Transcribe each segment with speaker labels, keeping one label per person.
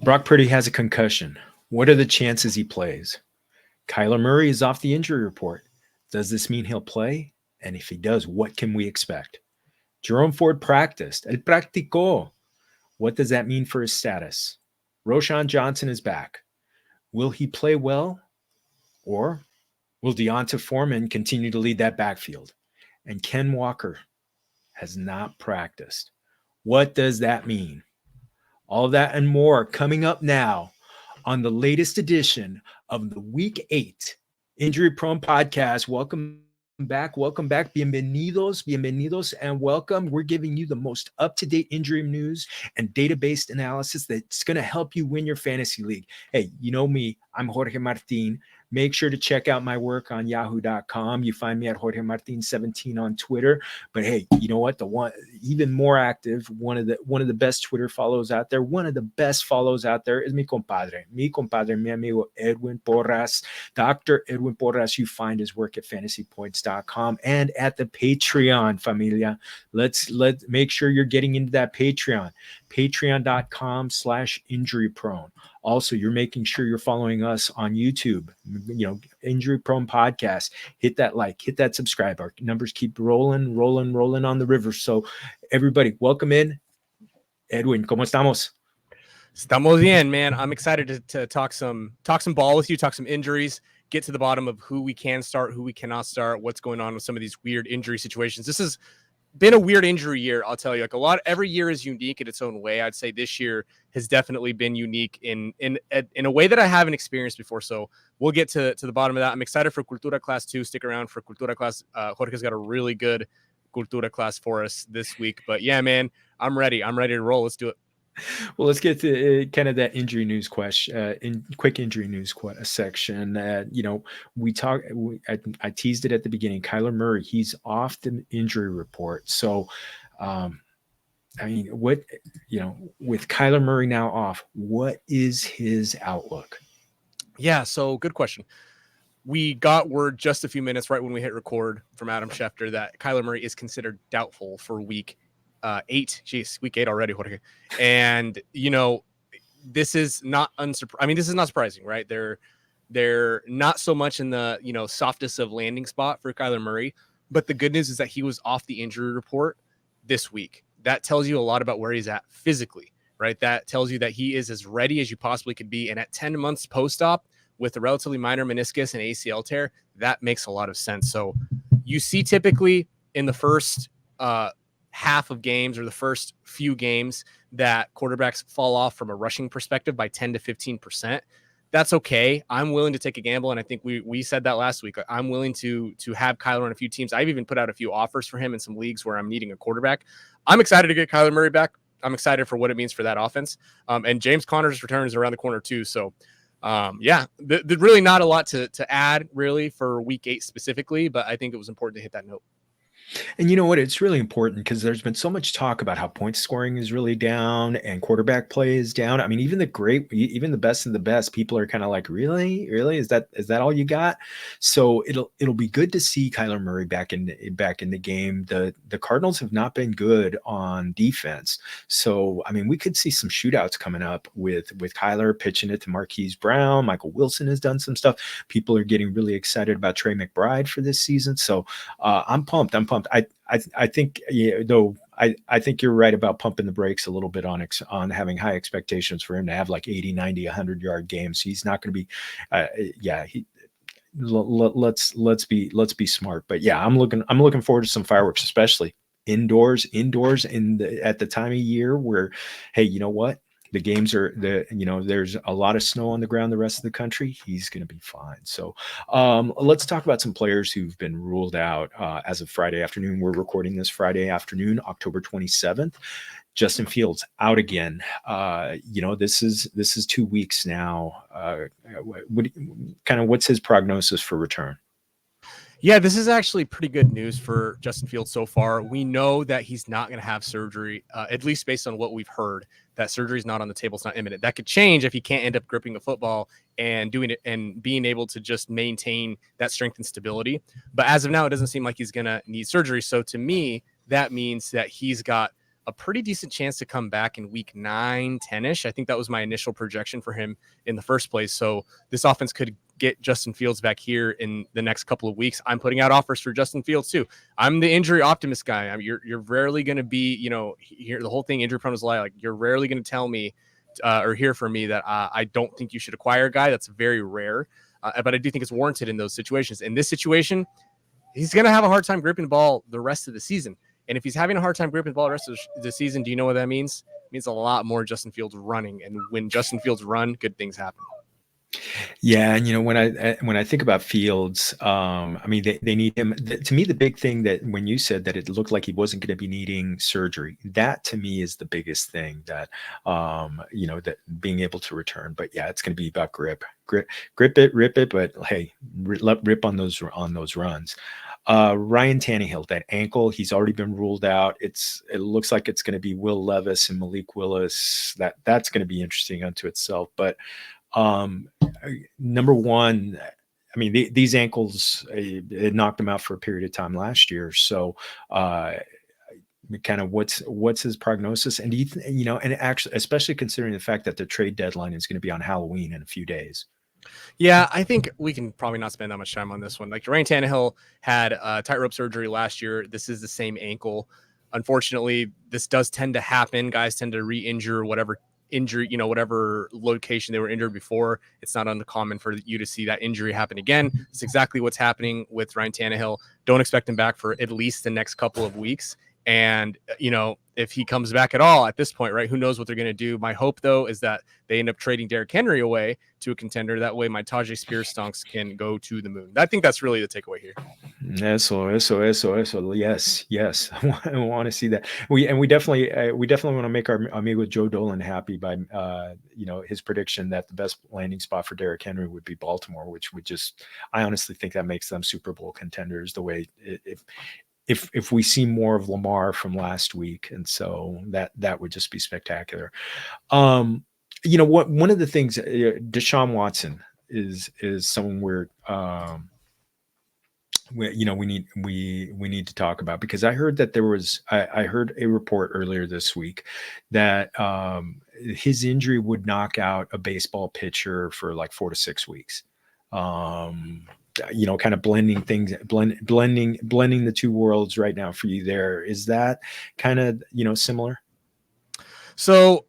Speaker 1: Brock Purdy has a concussion. What are the chances he plays? Kyler Murray is off the injury report. Does this mean he'll play? And if he does, what can we expect? Jerome Ford practiced. Él practicó. What does that mean for his status? Roschon Johnson is back. Will he play well? Or will Deonta Foreman continue to lead that backfield? And Ken Walker has not practiced. What does that mean? All that and more coming up now on the latest edition of the Week 8 Injury Prone Podcast. Welcome back. Bienvenidos, and welcome. We're giving you the most up-to-date injury news and data-based analysis that's going to help you win your fantasy league. Hey, you know me. I'm Jorge Martin. Make sure to check out my work on yahoo.com. You find me at Jorge Martin 17 on Twitter. But hey, you know what? The one even more active, one of the best Twitter follows out there. One of the best follows out there is mi compadre, mi amigo Edwin Porras, Dr. Edwin Porras. You find his work at fantasypoints.com and at the Patreon, familia. Let's make sure you're getting into that Patreon. Patreon.com/injuryprone. Also, you're making sure you're following us on YouTube, Injury Prone Podcast. Hit that like, hit that subscribe. Our numbers keep rolling on the river. So everybody, welcome in. Edwin, ¿cómo estamos?
Speaker 2: Estamos bien, man. I'm excited to talk some ball with you, talk some injuries, get to the bottom of who we can start, who we cannot start, what's going on with some of these weird injury situations. This has been a weird injury year, I'll tell you. Every year is unique in its own way. I'd say this year has definitely been unique in a way that I haven't experienced before. So we'll get to the bottom of that. I'm excited for Cultura Class 2. Stick around for Cultura Class. Jorge's got a really good Cultura Class for us this week. But yeah, man, I'm ready. I'm ready to roll. Let's do it.
Speaker 1: Well, let's get to kind of that injury news question, quick injury news section. I teased it at the beginning. Kyler Murray, he's off the injury report. So, with Kyler Murray now off, what is his outlook?
Speaker 2: Yeah, so good question. We got word just a few minutes right when we hit record from Adam Schefter that Kyler Murray is considered doubtful for week 8. Jeez, week 8 already, Jorge. And this is not this is not surprising, right? They're not so much in the softest of landing spot for Kyler Murray, but the good news is that he was off the injury report this week. That tells you a lot about where he's at physically, right? That tells you that he is as ready as you possibly could be. And at 10 months post-op with a relatively minor meniscus and ACL tear, that makes a lot of sense. So you see typically in the first half of games or the first few games that quarterbacks fall off from a rushing perspective by 10 to 15%. That's okay. I'm willing to take a gamble. And I think we said that last week. I'm willing to have Kyler on a few teams. I've even put out a few offers for him in some leagues where I'm needing a quarterback. I'm excited to get Kyler Murray back. I'm excited for what it means for that offense. And James Conner's return is around the corner too. So there's really not a lot to add really for week 8 specifically, but I think it was important to hit that note.
Speaker 1: And you know what? It's really important because there's been so much talk about how point scoring is really down and quarterback play is down. I mean, even the best of the best, people are kind of like, really? Is that all you got? So it'll be good to see Kyler Murray back in the game. The Cardinals have not been good on defense. So, I mean, we could see some shootouts coming up with Kyler pitching it to Marquise Brown. Michael Wilson has done some stuff. People are getting really excited about Trey McBride for this season. So I'm pumped. I think, I think you're right about pumping the brakes a little bit on having high expectations for him to have like 80, 90, 100-yard games. He's not going to be, let's be smart. But yeah, I'm looking forward to some fireworks, especially indoors at the time of year where, hey, you know what? The games there's a lot of snow on the ground the rest of the country. He's going to be fine. So let's talk about some players who've been ruled out as of Friday afternoon. We're recording this Friday afternoon, October 27th. Justin Fields out again. This is 2 weeks now. What's his prognosis for return?
Speaker 2: Yeah, this is actually pretty good news for Justin Fields so far. We know that he's not going to have surgery, at least based on what we've heard, that surgery is not on the table. It's not imminent. That could change if he can't end up gripping the football and doing it and being able to just maintain that strength and stability. But as of now, it doesn't seem like he's going to need surgery. So to me, that means that he's got a pretty decent chance to come back in week 9, 10-ish. I think that was my initial projection for him in the first place. So this offense could get Justin Fields back here in the next couple of weeks. I'm putting out offers for Justin Fields too. I'm the injury optimist guy. I mean, you're rarely going to be, here, the whole thing injury prone is a lie. Like, you're rarely going to tell me or hear from me that I don't think you should acquire a guy. That's very rare. But I do think it's warranted in those situations. In this situation, he's going to have a hard time gripping the ball the rest of the season. And if he's having a hard time gripping the ball the rest of the season, do you know what that means? It means a lot more Justin Fields running. And when Justin Fields run, good things happen.
Speaker 1: Yeah, and when I think about Fields, I mean they need him. To me, the big thing that when you said that it looked like he wasn't going to be needing surgery, that to me is the biggest thing that that being able to return. But yeah, it's going to be about grip it, rip it. But hey, rip on those runs. Ryan Tannehill, that ankle, he's already been ruled out. It looks like it's going to be Will Levis and Malik Willis. That's going to be interesting unto itself. But number one, I mean, these ankles, it knocked him out for a period of time last year. So, kind of what's his prognosis? And and actually, especially considering the fact that the trade deadline is going to be on Halloween in a few days.
Speaker 2: Yeah, I think we can probably not spend that much time on this one. Like, Ryan Tannehill had tightrope surgery last year. This is the same ankle. Unfortunately, this does tend to happen. Guys tend to re-injure whatever injury, whatever location they were injured before. It's not uncommon for you to see that injury happen again. It's exactly what's happening with Ryan Tannehill. Don't expect him back for at least the next couple of weeks. And, if he comes back at all at this point, right, who knows what they're going to do. My hope, though, is that they end up trading Derrick Henry away to a contender. That way my Tajay Spears stonks can go to the moon. I think that's really the takeaway here.
Speaker 1: Eso. Yes. I want to see that. We definitely want to make our amigo Joe Dolan happy by, his prediction that the best landing spot for Derrick Henry would be Baltimore, which would I honestly think that makes them Super Bowl contenders the way if we see more of Lamar from last week. And so that would just be spectacular. One of the things, Deshaun Watson is someone we need to talk about, because I heard that I heard a report earlier this week that his injury would knock out a baseball pitcher for like 4 to 6 weeks. Kind of blending things, blending the two worlds right now for you there. Is that kind of, similar?
Speaker 2: So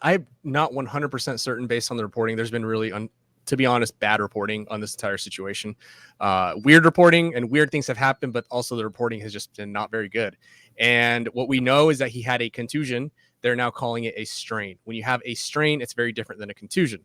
Speaker 2: I'm not 100% certain based on the reporting. There's been really, to be honest, bad reporting on this entire situation. Weird reporting and weird things have happened, but also the reporting has just been not very good. And what we know is that he had a contusion. They're now calling it a strain. When you have a strain, it's very different than a contusion.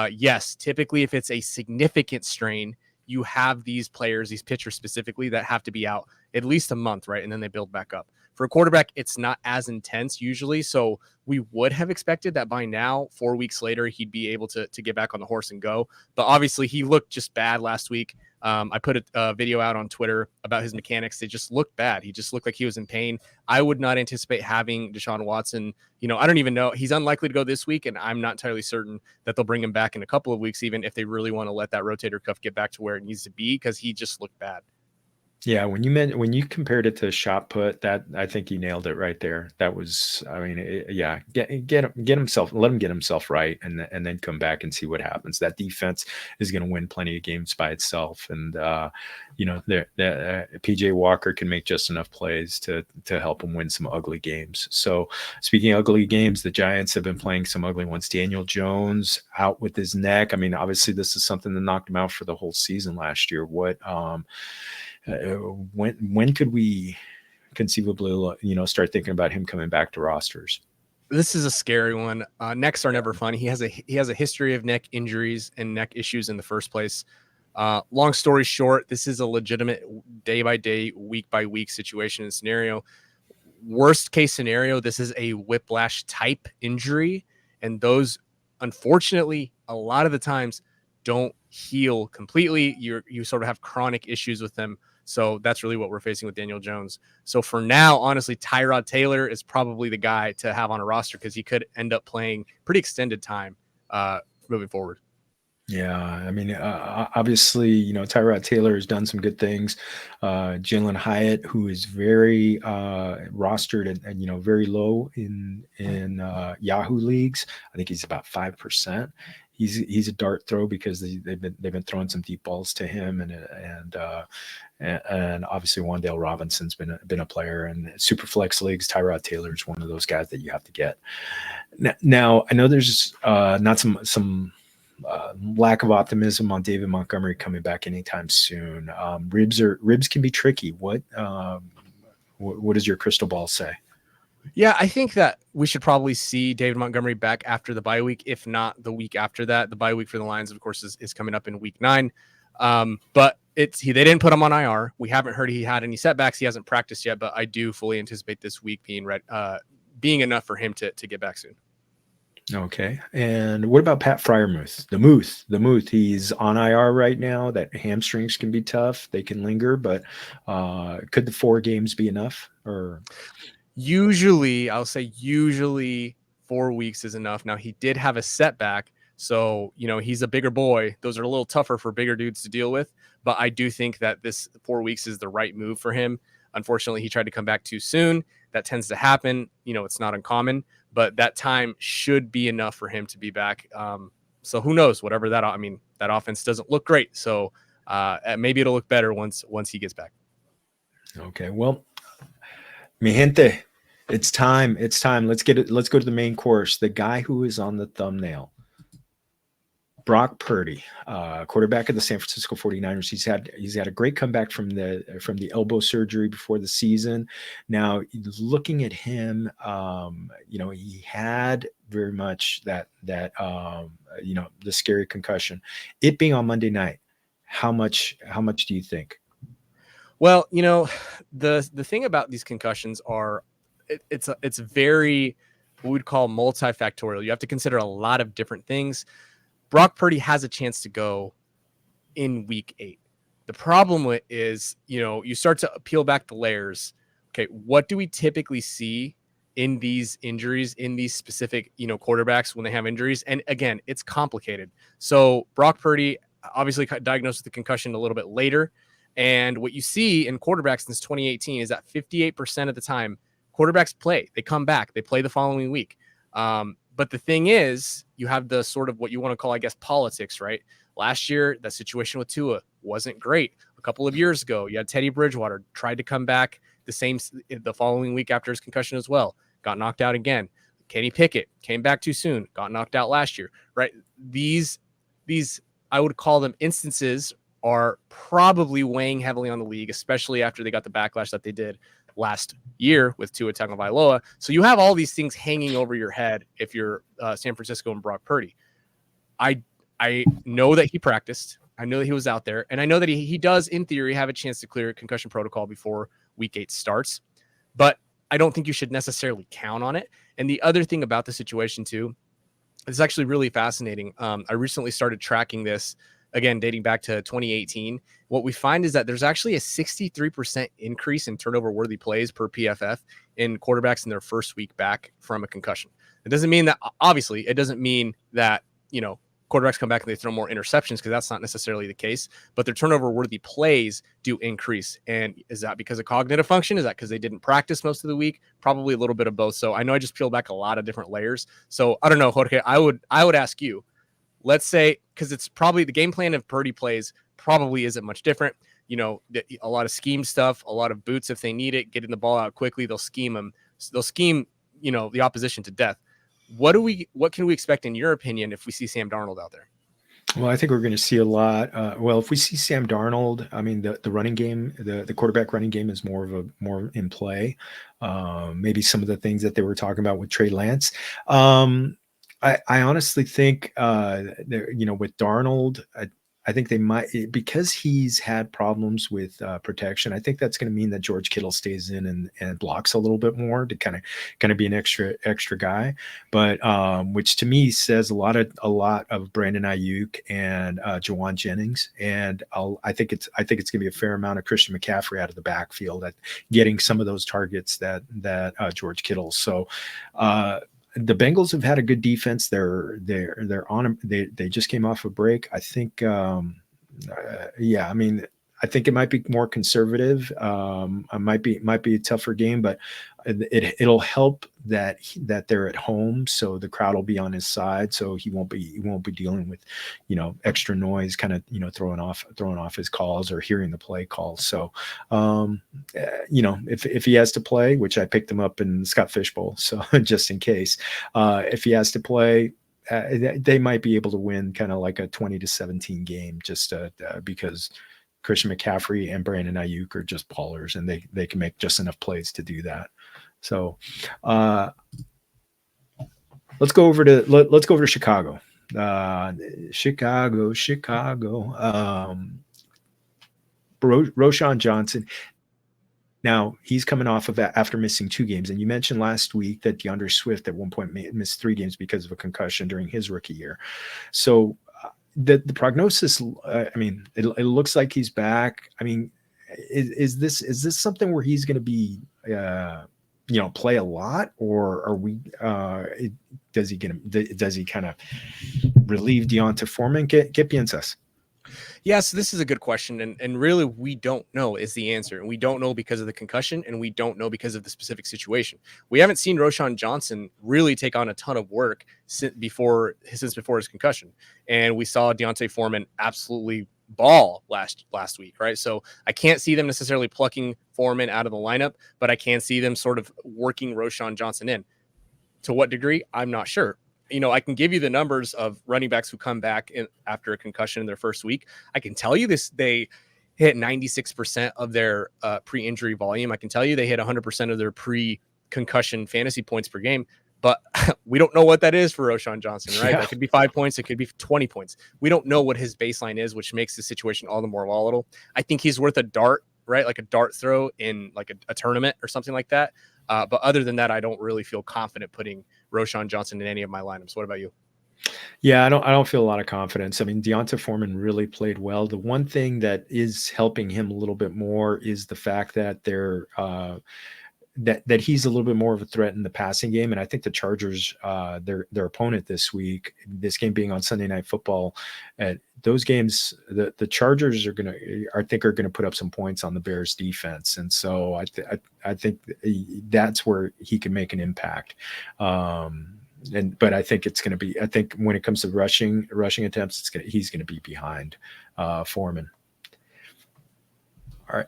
Speaker 2: Yes, typically if it's a significant strain, you have these players, these pitchers specifically, that have to be out at least a month, right? And then they build back up. For a quarterback, it's not as intense usually. So we would have expected that by now, 4 weeks later, he'd be able to get back on the horse and go. But obviously he looked just bad last week. I put a video out on Twitter about his mechanics. They just looked bad. He just looked like he was in pain. I would not anticipate having Deshaun Watson. I don't even know. He's unlikely to go this week, and I'm not entirely certain that they'll bring him back in a couple of weeks, even if they really want to let that rotator cuff get back to where it needs to be, because he just looked bad.
Speaker 1: Yeah, when you compared it to shot put, that I think you nailed it right there. That was, I mean, get himself, let him get himself right, and then come back and see what happens. That defense is going to win plenty of games by itself, and PJ Walker can make just enough plays to help him win some ugly games. So speaking of ugly games, the Giants have been playing some ugly ones. Daniel Jones out with his neck. I mean, obviously this is something that knocked him out for the whole season last year. When could we conceivably, start thinking about him coming back to rosters?
Speaker 2: This is a scary one. Necks are never fun. He has a history of neck injuries and neck issues in the first place. Long story short, this is a legitimate day by day, week by week situation and scenario. Worst case scenario, this is a whiplash type injury, and those, unfortunately, a lot of the times don't heal completely. You sort of have chronic issues with them. So that's really what we're facing with Daniel Jones. So for now, honestly, Tyrod Taylor is probably the guy to have on a roster, because he could end up playing pretty extended time moving forward.
Speaker 1: Yeah, I mean, obviously, Tyrod Taylor has done some good things. Jalen Hyatt, who is very rostered and very low in Yahoo leagues. I think he's about 5%. He's a dart throw because they've been throwing some deep balls to him, and obviously Wan'Dale Robinson's been a player, and super flex leagues. Tyrod Taylor is one of those guys that you have to get. Now I know there's not some lack of optimism on David Montgomery coming back anytime soon. Ribs can be tricky. What does your crystal ball say?
Speaker 2: Yeah, I think that we should probably see David Montgomery back after the bye week, if not the week after that. The bye week for the Lions, of course, is coming up in week 9. But they didn't put him on IR. We haven't heard he had any setbacks. He hasn't practiced yet, but I do fully anticipate this week being enough for him to get back soon.
Speaker 1: Okay. And what about Pat Fryermuth? The Muth. He's on IR right now. That hamstrings can be tough. They can linger, but could the 4 games be enough? Or
Speaker 2: I'll say usually 4 weeks is enough. Now, he did have a setback, so he's a bigger boy. Those are a little tougher for bigger dudes to deal with, but I do think that this 4 weeks is the right move for him. Unfortunately, he tried to come back too soon. That tends to happen. It's not uncommon, but that time should be enough for him to be back. So who knows? Whatever that offense doesn't look great. So maybe it'll look better once he gets back.
Speaker 1: okay, well, mi gente, it's time. It's time. Let's get it. Let's go to the main course. The guy who is on the thumbnail. Brock Purdy, quarterback of the San Francisco 49ers. He's had a great comeback from the elbow surgery before the season. Now, looking at him, he had very much that the scary concussion. It being on Monday night, how much do you think?
Speaker 2: Well, the thing about these concussions are it's very what we'd call multifactorial. You have to consider a lot of different things. Brock Purdy has a chance to go in week 8. The problem with is, you start to peel back the layers. Okay, what do we typically see in these injuries, in these specific, quarterbacks when they have injuries? And again, it's complicated. So Brock Purdy obviously diagnosed with the concussion a little bit later. And what you see in quarterbacks since 2018 is that 58% of the time quarterbacks play, they come back, they play the following week. But the thing is, you have the sort of what you want to call, I guess, politics, right? Last year, that situation with Tua wasn't great. A couple of years ago, you had Teddy Bridgewater tried to come back the following week after his concussion as well, got knocked out again. Kenny Pickett came back too soon, got knocked out last year, right? These I would call them instances are probably weighing heavily on the league, especially after they got the backlash that they did last year with Tua Tagovailoa. So you have all these things hanging over your head if you're San Francisco and Brock Purdy. I know that he practiced. I know that he was out there. And I know that he does, in theory, have a chance to clear concussion protocol before week 8 starts. But I don't think you should necessarily count on it. And the other thing about the situation, too, it's actually really fascinating. I recently started tracking this, again, dating back to 2018. What we find is that there's actually a 63% increase in turnover-worthy plays per PFF in quarterbacks in their first week back from a concussion. It doesn't mean that, obviously, it doesn't mean that, quarterbacks come back and they throw more interceptions, because that's not necessarily the case, but their turnover-worthy plays do increase. And is that because of cognitive function? Is that because they didn't practice most of the week? Probably a little bit of both. So I know I just peeled back a lot of different layers. So I don't know, Jorge, I would ask you, let's say, because it's probably the game plan of Purdy plays probably isn't much different. A lot of scheme stuff, a lot of boots if they need it, getting the ball out quickly. They'll scheme them. They'll scheme, the opposition to death. What can we expect, in your opinion, if we see Sam Darnold out there?
Speaker 1: Well, I think we're going to see a lot. If we see Sam Darnold, I mean, the running game, the quarterback running game is more in play. Maybe some of the things that they were talking about with Trey Lance. I honestly think, with Darnold, I think they might, because he's had problems with protection. I think that's going to mean that George Kittle stays in and blocks a little bit more to kind of be an extra guy. But which to me says a lot of Brandon Ayuk and Jawan Jennings. And I think it's going to be a fair amount of Christian McCaffrey out of the backfield at getting some of those targets that George Kittle. So. the Bengals have had a good defense. They're on. They just came off a break. I think. Yeah, I mean, I think it might be more conservative. It might be a tougher game, but it'll help that they're at home, so the crowd will be on his side, so he won't be dealing with, extra noise, kind of, throwing off his calls or hearing the play calls. So, if he has to play, which I picked him up in Scott Fishbowl, so just in case, if he has to play. They might be able to win kind of like a 20-17 game, just because Christian McCaffrey and Brandon Ayuk are just ballers, and they can make just enough plays to do that. So let's go over to Chicago. Chicago. Roschon Johnson. Now, he's coming off of that after missing 2 games. And you mentioned last week that DeAndre Swift at one point missed 3 games because of a concussion during his rookie year. So the prognosis, I mean, it looks like he's back. I mean, is this something where he's going to be, play a lot, or are we, does he kind of relieve Deonta Foreman? Get piensas?
Speaker 2: Yeah, so this is a good question, and really we don't know is the answer, and we don't know because of the concussion, and we don't know because of the specific situation. We haven't seen Roschon Johnson really take on a ton of work since before his concussion, and we saw Deonta Foreman absolutely ball last week, right? So I can't see them necessarily plucking Foreman out of the lineup, but I can see them sort of working Roschon Johnson in. To what degree, I'm not sure. I can give you the numbers of running backs who come back after a concussion in their first week. I can tell you this: they hit 96% of their pre-injury volume. I can tell you they hit 100% of their pre-concussion fantasy points per game. But we don't know what that is for Roschon Johnson, right?
Speaker 1: Yeah.
Speaker 2: That could be 5 points. It could be 20 points. We don't know what his baseline is, which makes the situation all the more volatile. I think he's worth a dart, right? Like a dart throw in like a tournament or something like that. But other than that, I don't really feel confident putting Roschon Johnson in any of my lineups. What about you?
Speaker 1: Yeah, I don't feel a lot of confidence. I mean, Deonta Foreman really played well. The one thing that is helping him a little bit more is the fact that that he's a little bit more of a threat in the passing game. And I think the Chargers, their opponent this week, this game being on Sunday Night Football, at those games, the Chargers are gonna put up some points on the Bears defense, and so I think that's where he can make an impact. But I think it's going to be. I think when it comes to rushing attempts, he's going to be behind Foreman. All right.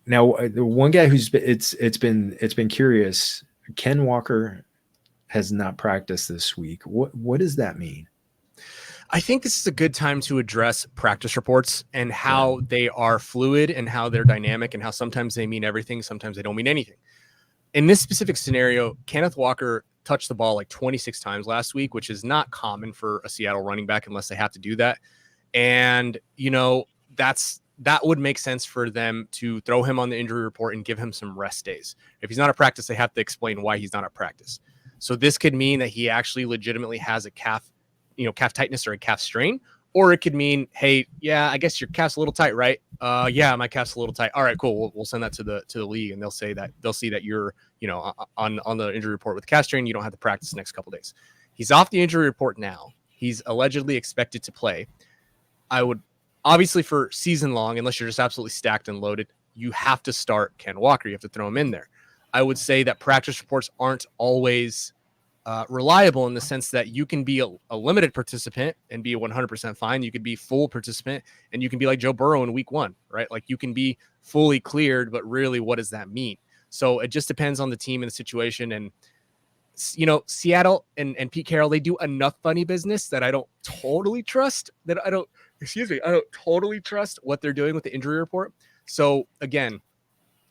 Speaker 1: Now, the one guy who's it's been curious. Ken Walker has not practiced this week. What does that mean?
Speaker 2: I think this is a good time to address practice reports and how they are fluid and how they're dynamic and how sometimes they mean everything, sometimes they don't mean anything. In this specific scenario, Kenneth Walker touched the ball like 26 times last week, which is not common for a Seattle running back unless they have to do that. And, that would make sense for them to throw him on the injury report and give him some rest days. If he's not at practice, they have to explain why he's not at practice. So this could mean that he actually legitimately has a calf tightness or a calf strain, or it could mean, hey, yeah, I guess your calf's a little tight, right? Yeah, my calf's a little tight. All right, cool. We'll send that to the league, and they'll see that you're, on the injury report with calf strain. You don't have to practice the next couple of days. He's off the injury report now. He's allegedly expected to play. I would obviously for season long, unless you're just absolutely stacked and loaded, you have to start Ken Walker. You have to throw him in there. I would say that practice reports aren't always reliable in the sense that you can be a limited participant and be 100% fine. You could be full participant and you can be like Joe Burrow in week 1, right? Like you can be fully cleared, but really what does that mean? So it just depends on the team and the situation. And, Seattle and Pete Carroll, they do enough funny business that I don't totally trust I don't totally trust what they're doing with the injury report. So again,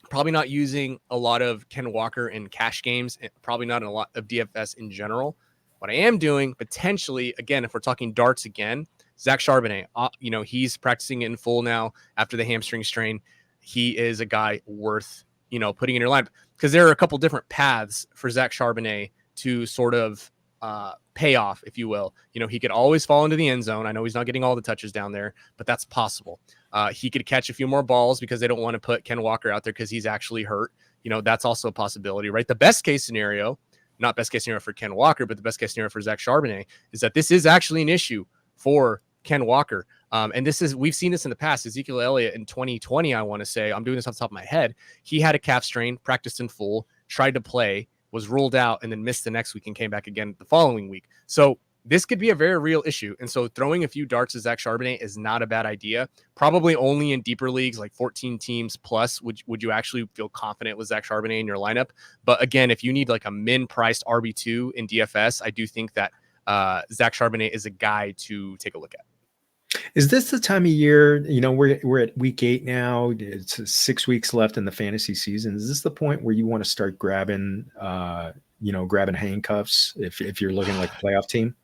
Speaker 2: probably not using a lot of Ken Walker in cash games, and probably not in a lot of DFS in general. What I am doing potentially, again, if we're talking darts again, Zach Charbonnet, he's practicing in full now after the hamstring strain. He is a guy worth, putting in your lineup because there are a couple different paths for Zach Charbonnet to sort of pay off, if you will. He could always fall into the end zone. I know he's not getting all the touches down there, but that's possible. He could catch a few more balls because they don't want to put Ken Walker out there because he's actually hurt. That's also a possibility, right? The best case scenario not best case scenario for Ken Walker, but the best case scenario for Zach Charbonnet, is that this is actually an issue for Ken Walker. And we've seen this in the past. Ezekiel Elliott in 2020, I want to say, I'm doing this off the top of my head, he had a calf strain, practiced in full, tried to play, was ruled out, and then missed the next week and came back again the following week. So this could be a very real issue. And so throwing a few darts at Zach Charbonnet is not a bad idea. Probably only in deeper leagues, like 14 teams plus, would you actually feel confident with Zach Charbonnet in your lineup. But again, if you need like a min-priced RB2 in DFS, I do think that Zach Charbonnet is a guy to take a look at.
Speaker 1: Is this the time of year, we're at week 8 now, it's 6 weeks left in the fantasy season. Is this the point where you want to start grabbing handcuffs if you're looking like a playoff team?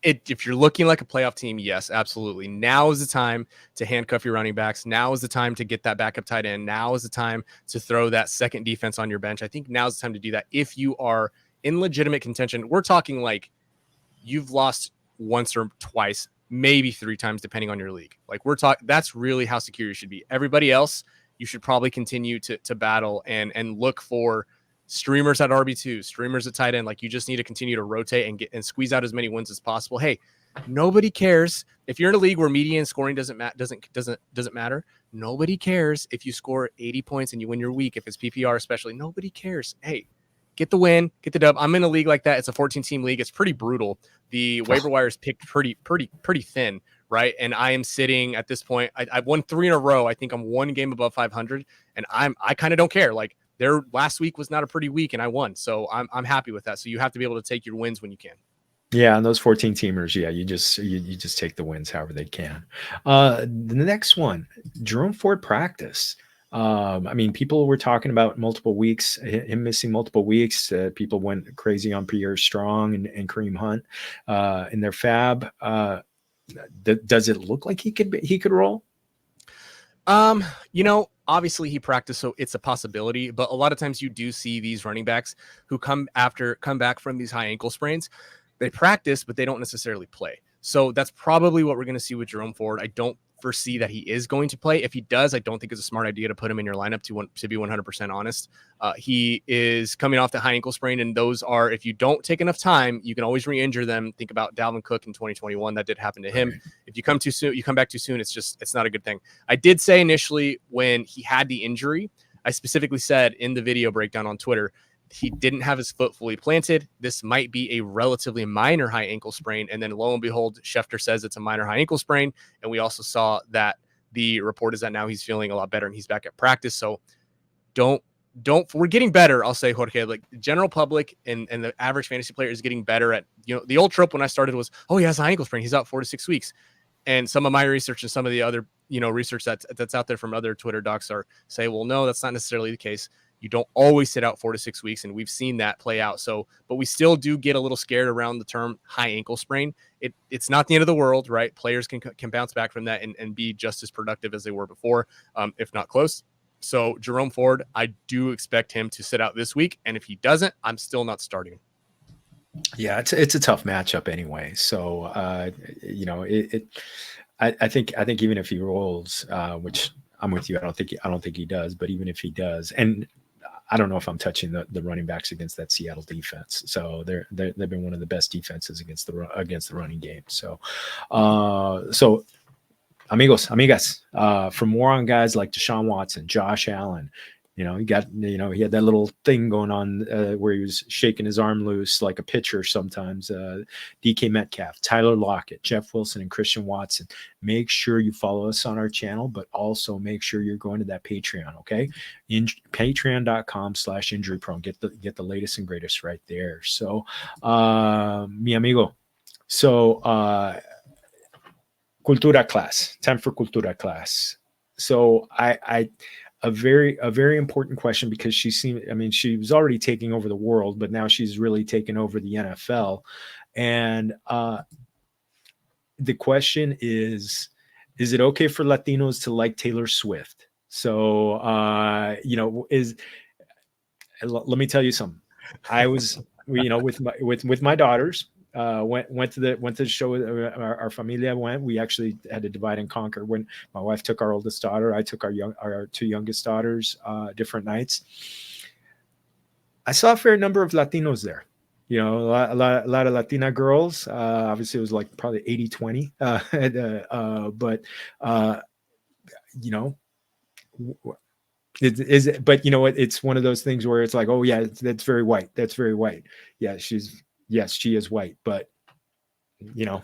Speaker 2: If you're looking like a playoff team, yes, absolutely. Now is the time to handcuff your running backs. Now is the time to get that backup tight end. Now is the time to throw that second defense on your bench. I think now is the time to do that. If you are in legitimate contention, we're talking like you've lost once or twice, maybe 3 times, depending on your league. Like that's really how secure you should be. Everybody else, you should probably continue to battle and look for streamers at RB2, streamers at tight end. Like you just need to continue to rotate and squeeze out as many wins as possible. Hey, nobody cares if you're in a league where median scoring doesn't matter. Nobody cares if you score 80 points and you win your week. If it's PPR, especially, nobody cares. Hey, get the win, get the dub. I'm in a league like that. It's a 14-team league. It's pretty brutal. The waiver wire is picked pretty thin, right? And I am sitting at this point. I've won 3 in a row. I think I'm 1 game above 500, and I kind of don't care. Like their last week was not a pretty week, and I won, so I'm happy with that. So you have to be able to take your wins when you can.
Speaker 1: Yeah, and those 14 teamers, yeah, you just take the wins however they can. The next one, Jerome Ford practice. People were talking about multiple weeks, him missing multiple weeks. People went crazy on Pierre Strong and Kareem Hunt in their fab. Does it look like he could roll?
Speaker 2: Obviously he practiced, so it's a possibility, but a lot of times you do see these running backs who come back from these high ankle sprains. They practice, but they don't necessarily play. So that's probably what we're going to see with Jerome Ford. I don't foresee that he is going to play. If he does, I don't think it's a smart idea to put him in your lineup, to be 100% honest. He is coming off the high ankle sprain, and those are, if you don't take enough time, you can always re-injure them. Think about Dalvin Cook in 2021. That did happen to him. Right. If you come back too soon, it's not a good thing. I did say initially when he had the injury, I specifically said in the video breakdown on Twitter, he didn't have his foot fully planted. This might be a relatively minor high ankle sprain. And then lo and behold, Schefter says it's a minor high ankle sprain. And we also saw that the report is that now he's feeling a lot better and he's back at practice. So we're getting better. I'll say, Jorge, like the general public and the average fantasy player is getting better at, the old trope when I started was, oh, he has an ankle sprain, he's out 4 to 6 weeks. And some of my research and some of the other, research that's out there from other Twitter docs say, well, no, that's not necessarily the case. You don't always sit out 4 to 6 weeks, and we've seen that play out. So, but we still do get a little scared around the term high ankle sprain. It's not the end of the world, right? Players can bounce back from that and be just as productive as they were before, if not close. So Jerome Ford, I do expect him to sit out this week, and if he doesn't, I'm still not starting him.
Speaker 1: Yeah, it's a tough matchup anyway. So I think even if he rolls, which I'm with you, I don't think he does, but even if he does, and I don't know if I'm touching the running backs against that Seattle defense. So they've been one of the best defenses against the running game. So amigos, amigas, for more on guys like Deshaun Watson, Josh Allen, he had that little thing going on where he was shaking his arm loose like a pitcher sometimes. DK Metcalf, Tyler Lockett, Jeff Wilson, and Christian Watson. Make sure you follow us on our channel, but also make sure you're going to that Patreon, okay? Patreon.com/injuryprone. Get the latest and greatest right there. So, mi amigo. So, Cultura class. Time for Cultura class. So a very important question, because she was already taking over the world, but now she's really taken over the NFL. And the question is it okay for Latinos to like Taylor Swift? So, let me tell you something. I was, with my daughters, went to the show. Our familia went. We actually had to divide and conquer. When my wife took our oldest daughter, I took our 2 youngest daughters different nights. I saw a fair number of Latinos there. You know, a lot of Latina girls. Obviously, it was like probably 80-20. But you know, it is. But you know what? It's one of those things where it's like, oh yeah, that's very white. That's very white. Yeah, yes, she is white. But you know,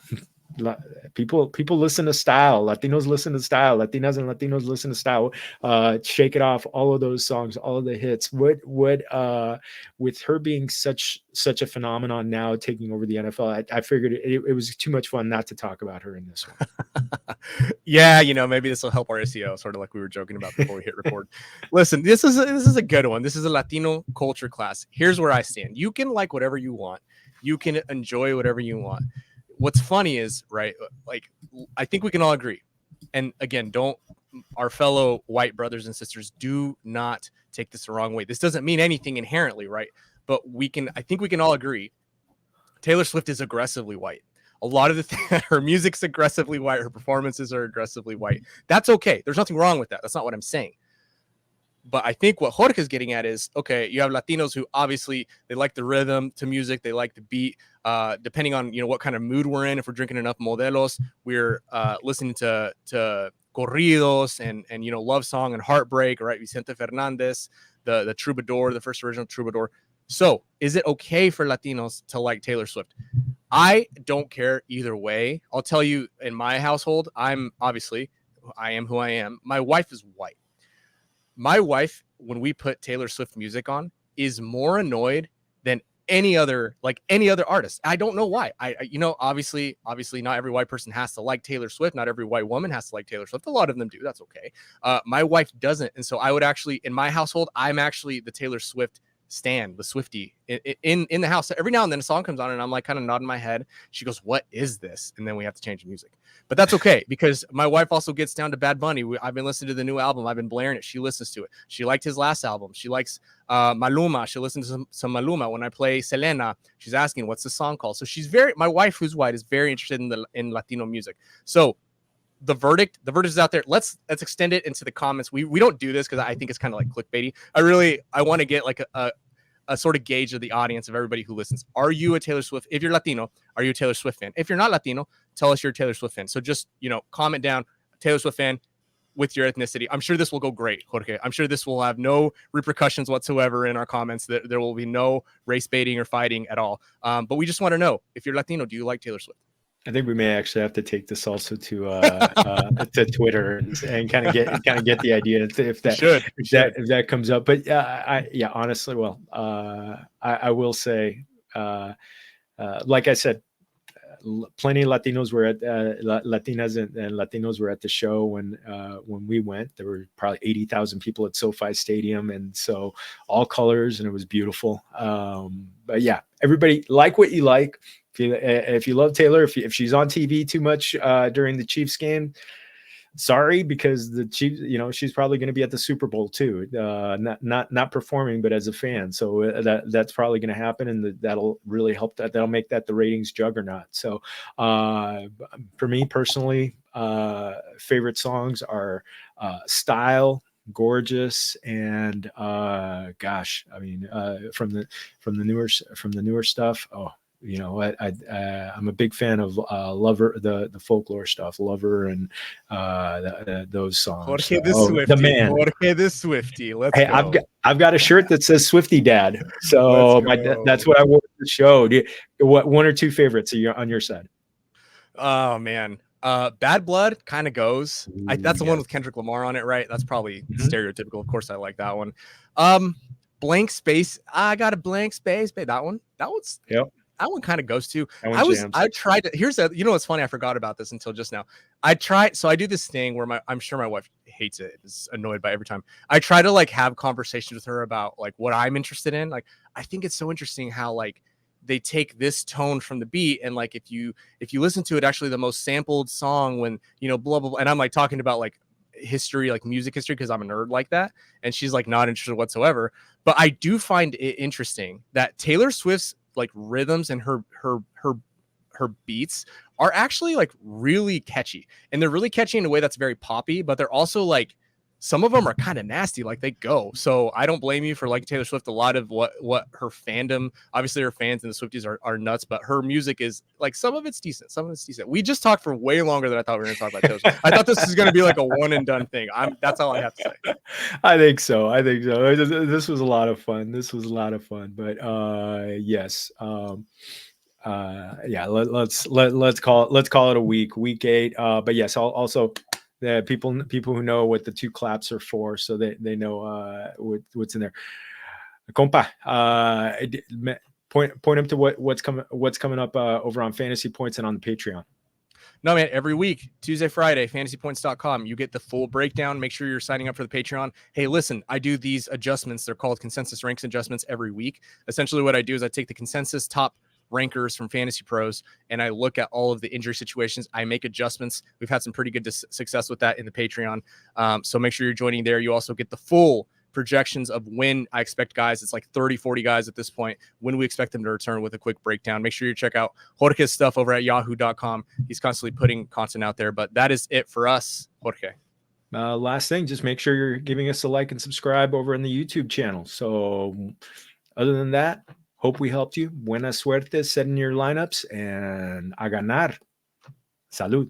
Speaker 1: people listen to style. Latinos listen to style. Latinas and Latinos listen to style. Shake It Off, all of those songs, all of the hits. What with her being such a phenomenon now, taking over the NFL, I figured it was too much fun not to talk about her in this one.
Speaker 2: Yeah, maybe this will help our SEO, sort of like we were joking about before we hit record. Listen, this is a good one. This is a Latino culture class. Here's where I stand. You can like whatever you want. You can enjoy whatever you want. What's funny is, right, like, I think we can all agree. And again, our fellow white brothers and sisters, do not take this the wrong way. This doesn't mean anything inherently, right? But I think we can all agree Taylor Swift is aggressively white. A lot of her music's aggressively white. Her performances are aggressively white. That's okay. There's nothing wrong with that. That's not what I'm saying. But I think what Jorge is getting at is, okay, you have Latinos who obviously they like the rhythm to music, they like the beat. Depending on what kind of mood we're in, if we're drinking enough modelos, we're listening to corridos and love song and heartbreak, right? Vicente Fernandez, the troubadour, the first original troubadour. So is it okay for Latinos to like Taylor Swift? I don't care either way. I'll tell you, in my household, I am who I am. My wife is white. My wife, when we put Taylor Swift music on, is more annoyed than any other artist. I don't know why. Obviously not every white person has to like Taylor Swift. Not every white woman has to like Taylor Swift. A lot of them do. That's okay. My wife doesn't. And so I would actually, in my household, I'm actually the Taylor Swift stan, the Swiftie in the house. Every now and then a song comes on and I'm like kind of nodding my head. She goes, "What is this?" And then we have to change the music. But that's okay because my wife also gets down to Bad Bunny. I've been listening to the new album. I've been blaring it. She listens to it. She liked his last album. She likes Maluma. She listens to some Maluma. When I play Selena, she's asking, "What's the song called?" So my wife, who's white, is very interested in Latino music. So the verdict is out there. Let's extend it into the comments. We don't do this because I think it's kind of like clickbaity. I want to get like a sort of gauge of the audience of everybody who listens. Are you a Taylor Swift? If you're Latino, are you a Taylor Swift fan? If you're not Latino, tell us you're a Taylor Swift fan. So just, comment down Taylor Swift fan with your ethnicity. I'm sure this will go great, Jorge. I'm sure this will have no repercussions whatsoever in our comments. There will be no race baiting or fighting at all. But we just want to know, if you're Latino, do you like Taylor Swift?
Speaker 1: I think we may actually have to take this also to Twitter and kind of get the idea if that comes up. But honestly, well, I will say, like I said, plenty of Latinos were at Latinas and Latinos were at the show when we went. There were probably 80,000 people at SoFi Stadium, and so all colors, and it was beautiful. But yeah, everybody like what you like. If you love Taylor, if she's on TV too much during the Chiefs game, sorry, because the Chiefs, she's probably going to be at the Super Bowl too, not performing, but as a fan. So that's probably going to happen, and that'll really help. That'll make that the ratings juggernaut. So for me personally, favorite songs are "Style," "Gorgeous," and gosh, I mean, from the newer stuff. Oh. I'm a big fan of Lover, the folklore stuff, Lover, and those songs.
Speaker 2: Jorge the Swiftie.
Speaker 1: The man.
Speaker 2: Jorge the Swiftie. Let's
Speaker 1: go.
Speaker 2: I've
Speaker 1: got a shirt that says Swiftie Dad. So that's what I wore to the show. What one or two favorites on your side?
Speaker 2: Oh man. Bad Blood kind of goes. That's the one with Kendrick Lamar on it, right? That's probably stereotypical. Of course I like that one. Blank Space. I got a blank space, babe. That one's that one kind of goes to. I tried to. Here's what's funny. I forgot about this until just now. I do this thing where I'm sure my wife hates it. Is annoyed by every time I try to like have conversations with her about like what I'm interested in. Like I think it's so interesting how like they take this tone from the beat and like if you listen to it, actually the most sampled song when blah blah blah, and I'm like talking about like history, like music history, because I'm a nerd like that, and she's like not interested whatsoever. But I do find it interesting that Taylor Swift's like rhythms and her beats are actually like really catchy, and they're really catchy in a way that's very poppy, but they're also like some of them are kind of nasty, like they go. So I don't blame you for liking Taylor Swift. A lot of what her fandom, obviously her fans and the Swifties are nuts, but her music is like, some of it's decent. Some of it's decent. We just talked for way longer than I thought we were going to talk about Taylor Swift. I thought this was going to be like a one and done thing. That's all I have to say.
Speaker 1: I think so. This was a lot of fun. But yes. Yeah, let's call it a week 8. But yes, also the people who know what the 2 claps are for, so they know what's in there. Compa, point them to what's coming up over on Fantasy Points and on the Patreon.
Speaker 2: No, man, every week, Tuesday, Friday, fantasypoints.com, you get the full breakdown. Make sure you're signing up for the Patreon. Hey, listen, I do these adjustments. They're called consensus ranks adjustments every week. Essentially what I do is I take the consensus top rankers from Fantasy Pros and I look at all of the injury situations. I make adjustments. We've had some pretty good success with that in the Patreon. So make sure you're joining there. You also get the full projections of when I expect guys. It's like 30, 40 guys at this point, when we expect them to return, with a quick breakdown. Make sure you check out Jorge's stuff over at yahoo.com. He's constantly putting content out there, but that is it for us. Jorge.
Speaker 1: Last thing, just make sure you're giving us a like and subscribe over in the YouTube channel. So other than that, hope we helped you. Buena suerte setting your lineups, and a ganar. Salud.